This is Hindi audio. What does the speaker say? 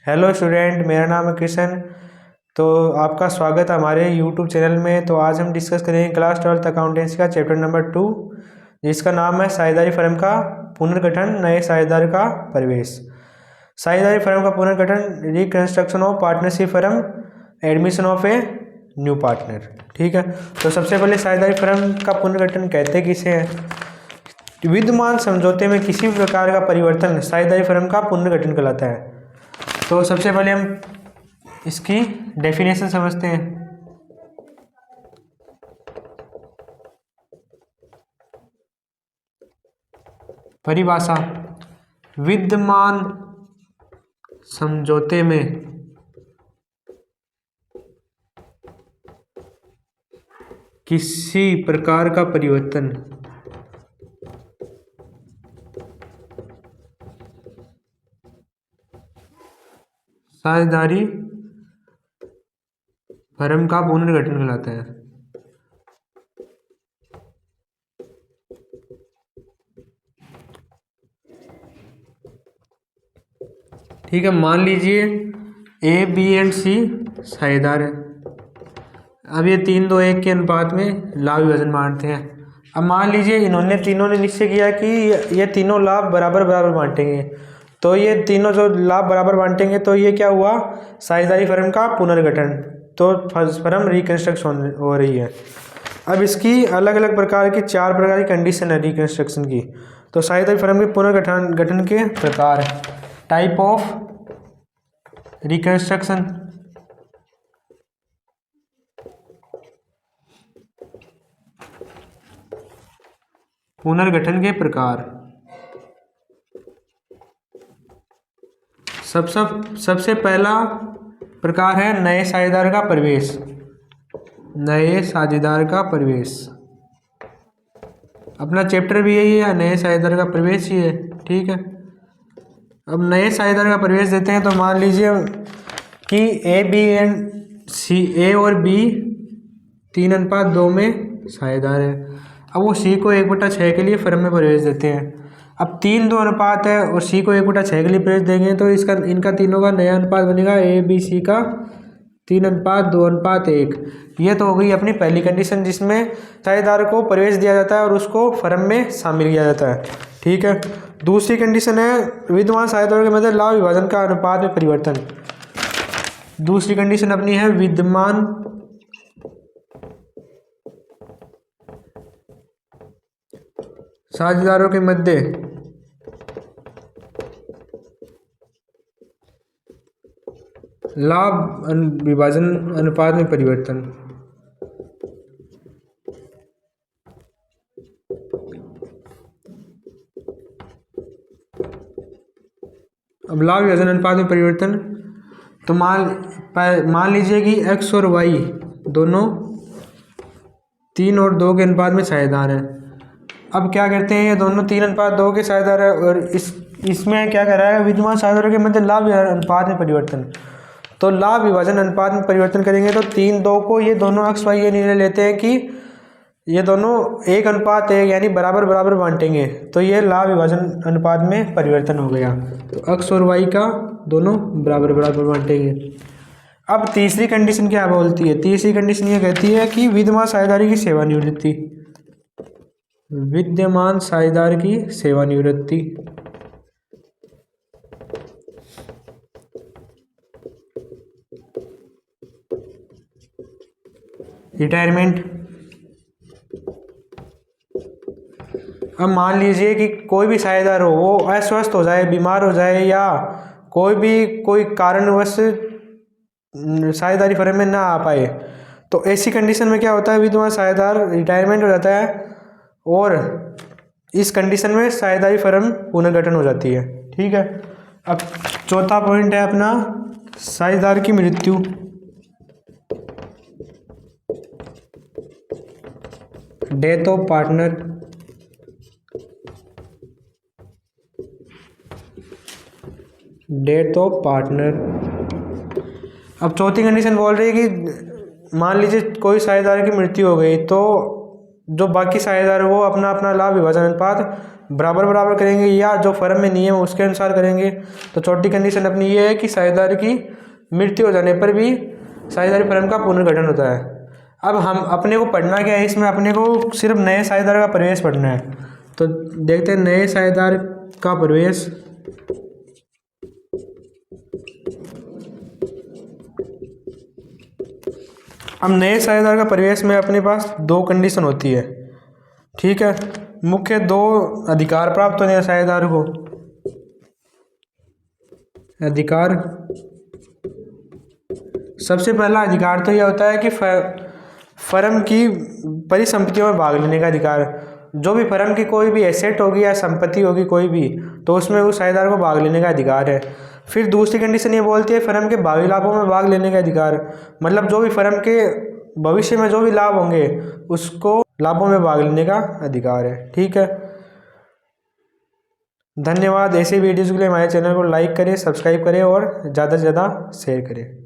हेलो स्टूडेंट, मेरा नाम है किशन। तो आपका स्वागत है हमारे यूट्यूब चैनल में। तो आज हम डिस्कस करेंगे क्लास 12th अकाउंटेंसी का चैप्टर नंबर 2, जिसका नाम है साझेदारी फर्म का पुनर्गठन, नए साझेदार का प्रवेश। साझेदारी फर्म का पुनर्गठन, reconstruction of partnership firm, admission of a new partner. ठीक है, तो सबसे पहले साझेदारी फर्म का पुनर्गठन कहते किसे हैं? विद्यमान समझौते में किसी भी प्रकार का परिवर्तन साझेदारी फर्म का पुनर्गठन कहलाता है। तो सबसे पहले हम इसकी डेफिनेशन समझते हैं। परिभाषा: विद्यमान समझौते में किसी प्रकार का परिवर्तन साझेदारी फर्म का पुनर्गठन कहलाता है। ठीक है, मान लीजिए ए, बी एंड सी साझेदार है। अब ये 3-2-1 के अनुपात में लाभ विभाजन बांटते हैं। अब मान लीजिए इन्होंने तीनों ने निश्चय किया कि ये तीनों लाभ बराबर बराबर बांटेंगे। तो ये तीनों जो लाभ बराबर बांटेंगे तो ये क्या हुआ? साझेदारी फर्म का पुनर्गठन। तो फर्म रिकंस्ट्रक्शन हो रही है। अब इसकी अलग अलग प्रकार की 4 प्रकार की कंडीशन है रिकंस्ट्रक्शन की। तो साझेदारी फर्म के पुनर्गठन के प्रकार: टाइप ऑफ रिकंस्ट्रक्शन, पुनर्गठन के प्रकार। सबसे पहला प्रकार है नए साझेदार का प्रवेश। नए साझेदार का प्रवेश, अपना चैप्टर भी यही है, नए साझेदार का प्रवेश ही है। ठीक है, अब नए साझेदार का प्रवेश देते हैं। तो मान लीजिए कि ए, बी एंड सी, ए और बी 3:2 में साझेदार है। अब वो सी को 1/6 के लिए फर्म में प्रवेश देते हैं। अब 3-2 अनुपात है और सी को 1/6 के लिए प्रवेश देंगे तो इनका तीनों का नया अनुपात बनेगा ए बी सी का 3:2:1। ये तो हो गई अपनी पहली कंडीशन, जिसमें साझेदार को प्रवेश दिया जाता है और उसको फर्म में शामिल किया जाता है। ठीक है, दूसरी कंडीशन है विद्यमान साझेदारों के मध्य लाभ विभाजन का अनुपात में परिवर्तन। दूसरी कंडीशन अपनी है विद्यमान साझेदारों के मध्य लाभ विभाजन अनुपात में परिवर्तन। अब लाभ विभाजन अनुपात में परिवर्तन, तो मान लीजिए कि x और y दोनों 3 और 2 के अनुपात में साझेदार हैं। अब क्या करते हैं, ये दोनों 3:2 के साझेदार है और इसमें क्या कर रहा है, विद्यमान साझेदारों के मध्य लाभ अनुपात में परिवर्तन। तो लाभ विभाजन अनुपात में परिवर्तन करेंगे तो 3-2 को ये दोनों x y ये निर्णय लेते हैं कि ये दोनों 1:1 यानी बराबर बराबर बांटेंगे। तो ये लाभ विभाजन अनुपात में परिवर्तन हो गया। तो x और y का दोनों बराबर बराबर बांटेंगे। अब तीसरी कंडीशन क्या बोलती है? तीसरी कंडीशन ये कहती है कि विद्यमान साझेदारी की सेवानिवृत्ति। विद्यमान साझेदार की सेवानिवृत्ति, रिटायरमेंट। अब मान लीजिए कि कोई भी साझेदार हो, वो अस्वस्थ हो जाए, बीमार हो जाए या कोई कारणवश साझेदारी फर्म में ना आ पाए, तो ऐसी कंडीशन में क्या होता है, विद्यमान साझेदार रिटायरमेंट हो जाता है और इस कंडीशन में साझेदारी फर्म पुनर्गठन हो जाती है। ठीक है, अब चौथा पॉइंट है अपना साझेदार की मृत्यु। Death of partner. Death of partner. अब चौथी कंडीशन बोल रही है कि मान लीजिए कोई साझेदार की मृत्यु हो गई तो जो बाकी साझेदार वो अपना अपना लाभ विभाजन अनुपात बराबर बराबर करेंगे या जो फर्म में नियम है उसके अनुसार करेंगे। तो चौथी कंडीशन अपनी ये है कि साझेदार की मृत्यु हो जाने पर भी साझेदारी फर्म का पुनर्गठन होता है। अब हम अपने को पढ़ना क्या है, इसमें अपने को सिर्फ नए साझेदार का प्रवेश पढ़ना है। तो देखते हैं नए साझेदार का प्रवेश। अब नए साझेदार का प्रवेश में अपने पास दो कंडीशन होती है, ठीक है। मुख्य दो अधिकार प्राप्त होने हैं साझेदार को। अधिकार, सबसे पहला अधिकार तो यह होता है कि फर्म की परिसंपत्तियों में भाग लेने का अधिकार। जो भी फर्म की कोई भी एसेट होगी या संपत्ति होगी कोई भी, तो उसमें उस साझेदार को भाग लेने का अधिकार है। फिर दूसरी कंडीशन ये बोलती है फर्म के भावी लाभों में भाग लेने का अधिकार, मतलब जो भी फर्म के भविष्य में जो भी लाभ होंगे उसको लाभों में भाग लेने का अधिकार है, ठीक है। धन्यवाद। ऐसे वीडियोज़ के लिए हमारे चैनल को लाइक करें, सब्सक्राइब करें और ज़्यादा से ज़्यादा शेयर करें।